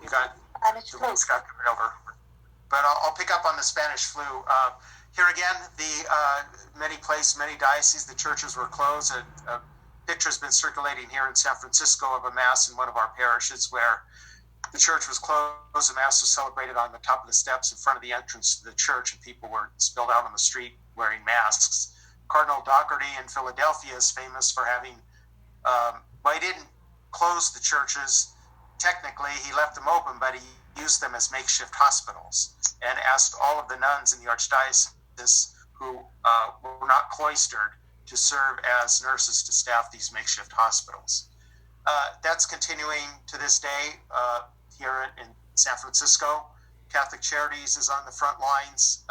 got Spanish flu. Scott coming over. But I'll pick up on the Spanish flu. Here again, many dioceses, the churches were closed. A picture has been circulating here in San Francisco of a mass in one of our parishes where the church was closed. The mass was celebrated on the top of the steps in front of the entrance to the church, and people were spilled out on the street wearing masks. Cardinal Doherty in Philadelphia is famous for having, well, he didn't close the churches. Technically, he left them open, but he used them as makeshift hospitals and asked all of the nuns in the archdiocese who were not cloistered to serve as nurses to staff these makeshift hospitals. That's continuing to this day here in San Francisco. Catholic Charities is on the front lines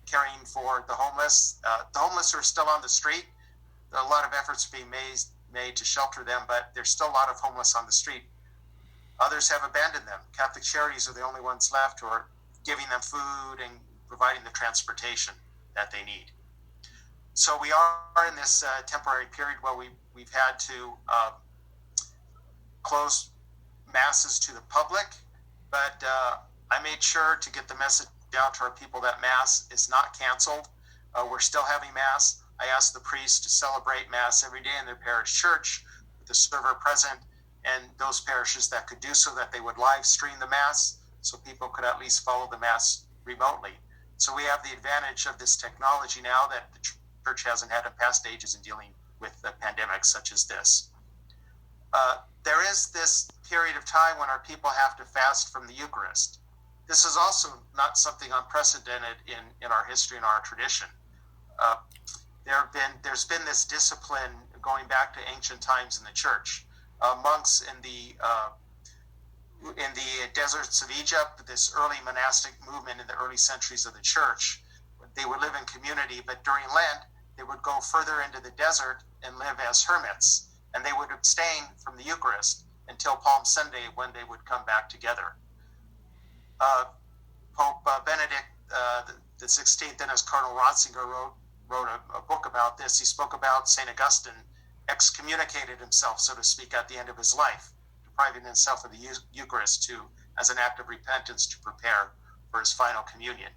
caring for the homeless. The homeless are still on the street. A lot of efforts are being made to shelter them, but there's still a lot of homeless on the street. Others have abandoned them. Catholic Charities are the only ones left who are giving them food and providing the transportation that they need. So we are in this temporary period where we've had to close masses to the public, but I made sure to get the message out to our people that Mass is not canceled. We're still having Mass. I asked the priests to celebrate Mass every day in their parish church with the server present, and those parishes that could do so, that they would live stream the Mass so people could at least follow the Mass remotely. So we have the advantage of this technology now that the church hasn't had in past ages in dealing with the pandemic such as this. There is this period of time when our people have to fast from the Eucharist. This is also not something unprecedented in our history and our tradition. There's been this discipline going back to ancient times in the church. Monks in the deserts of Egypt, this early monastic movement in the early centuries of the church, they would live in community, but during Lent, they would go further into the desert and live as hermits, and they would abstain from the Eucharist until Palm Sunday, when they would come back together. Pope Benedict the 16th, and as Cardinal Ratzinger wrote a book about this, he spoke about St. Augustine excommunicated himself, so to speak, at the end of his life, depriving himself of the Eucharist as an act of repentance to prepare for his final communion.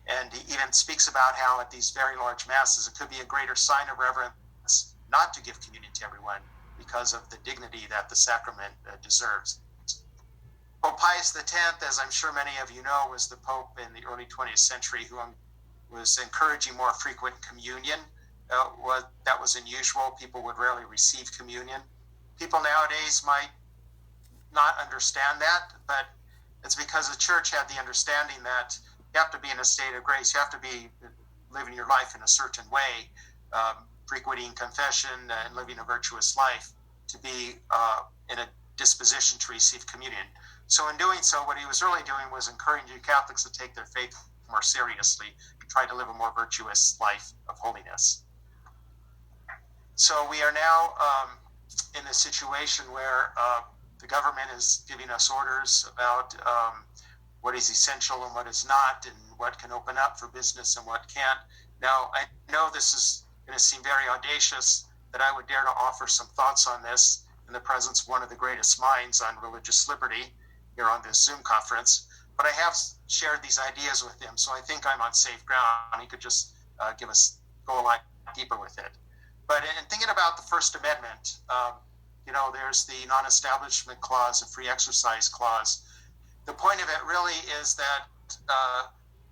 And he even speaks about how at these very large masses, it could be a greater sign of reverence not to give communion to everyone because of the dignity that the sacrament deserves. Pope Pius X, as I'm sure many of you know, was the Pope in the early 20th century who was encouraging more frequent communion. That was unusual. People would rarely receive communion. People nowadays might not understand that, but it's because the church had the understanding that you have to be in a state of grace. You have to be living your life in a certain way, frequenting confession and living a virtuous life to be in a disposition to receive communion. So in doing so, what he was really doing was encouraging Catholics to take their faith more seriously and try to live a more virtuous life of holiness. So we are now in a situation where the government is giving us orders about what is essential and what is not, and what can open up for business and what can't. Now, I know this is going to seem very audacious that I would dare to offer some thoughts on this in the presence of one of the greatest minds on religious liberty here on this Zoom conference, but I have shared these ideas with him, so I think I'm on safe ground. He could just go a lot deeper with it. But in thinking about the First Amendment, there's the non-establishment clause, the free exercise clause. The point of it really is that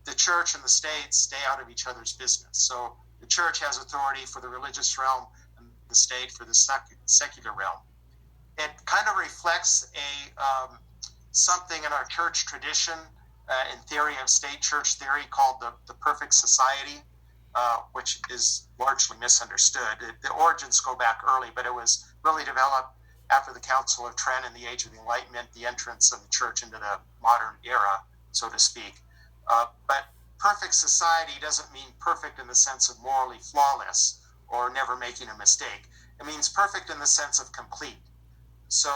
the church and the state stay out of each other's business. So the church has authority for the religious realm and the state for the secular realm. It kind of reflects something in our church tradition, in theory of state-church theory, called the perfect society, which is largely misunderstood. The origins go back early, but it was really developed after the Council of Trent in the Age of the Enlightenment, the entrance of the church into the modern era, so to speak. But perfect society doesn't mean perfect in the sense of morally flawless or never making a mistake. It means perfect in the sense of complete. So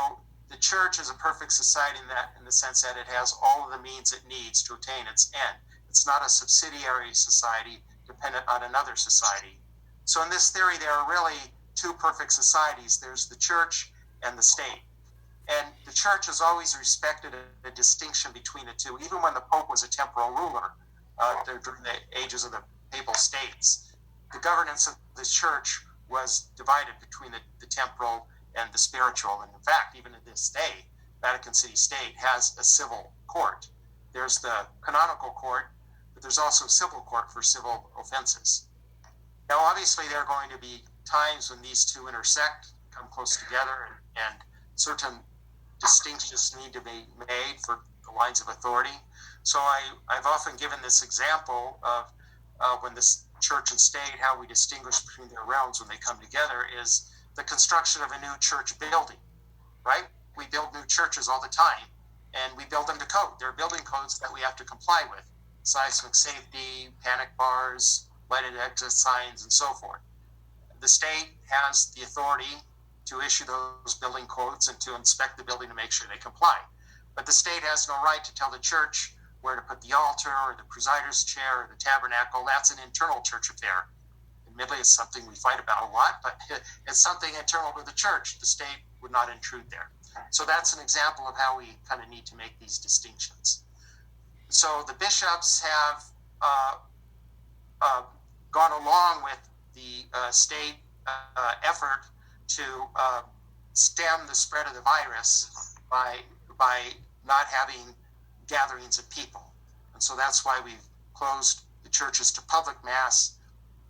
the church is a perfect society in the sense that it has all of the means it needs to attain its end. It's not a subsidiary society dependent on another society. So in this theory, there are really two perfect societies. There's the church and the state. And the church has always respected a distinction between the two, even when the Pope was a temporal ruler during the ages of the papal states. The governance of the church was divided between the temporal and the spiritual. And in fact, even to this day, Vatican City State has a civil court. There's the canonical court, but there's also civil court for civil offenses. Now, obviously, there are going to be times when these two intersect, come close together, and certain distinctions need to be made for the lines of authority. So I've often given this example of when this church and state, how we distinguish between their realms when they come together is the construction of a new church building, right? We build new churches all the time, and we build them to code. There are building codes that we have to comply with: seismic safety, panic bars, lighted exit signs, and so forth. The state has the authority to issue those building codes and to inspect the building to make sure they comply. But the state has no right to tell the church where to put the altar or the presider's chair or the tabernacle. That's an internal church affair. Admittedly, it's something we fight about a lot, but it's something internal to the church. The state would not intrude there. So that's an example of how we kind of need to make these distinctions. So the bishops have gone along with the state effort to stem the spread of the virus by not having gatherings of people. And so that's why we've closed the churches to public Mass,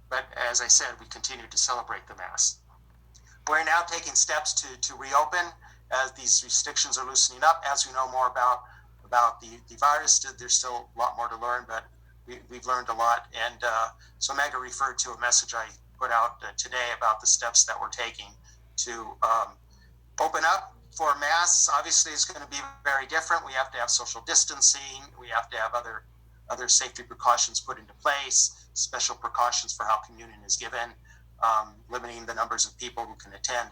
but as I said, we continue to celebrate the Mass. We're now taking steps to reopen as these restrictions are loosening up. As we know more about the virus, there's still a lot more to learn, but we've learned a lot. And so Megha referred to a message I put out today about the steps that we're taking to open up for Mass. Obviously, it's going to be very different. We have to have social distancing. We have to have other safety precautions put into place, special precautions for how communion is given, limiting the numbers of people who can attend.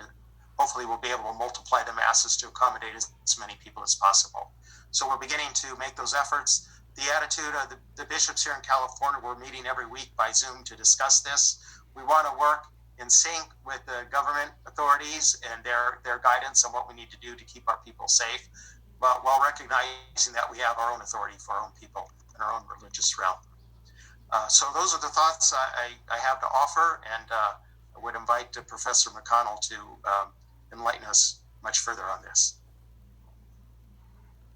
Hopefully, we'll be able to multiply the Masses to accommodate as many people as possible. So we're beginning to make those efforts. The attitude of the bishops here in California, we're meeting every week by Zoom to discuss this. We want to work in sync with the government authorities and their guidance on what we need to do to keep our people safe, but while recognizing that we have our own authority for our own people and our own religious realm. So those are the thoughts I have to offer, and I would invite Professor McConnell to enlighten us much further on this.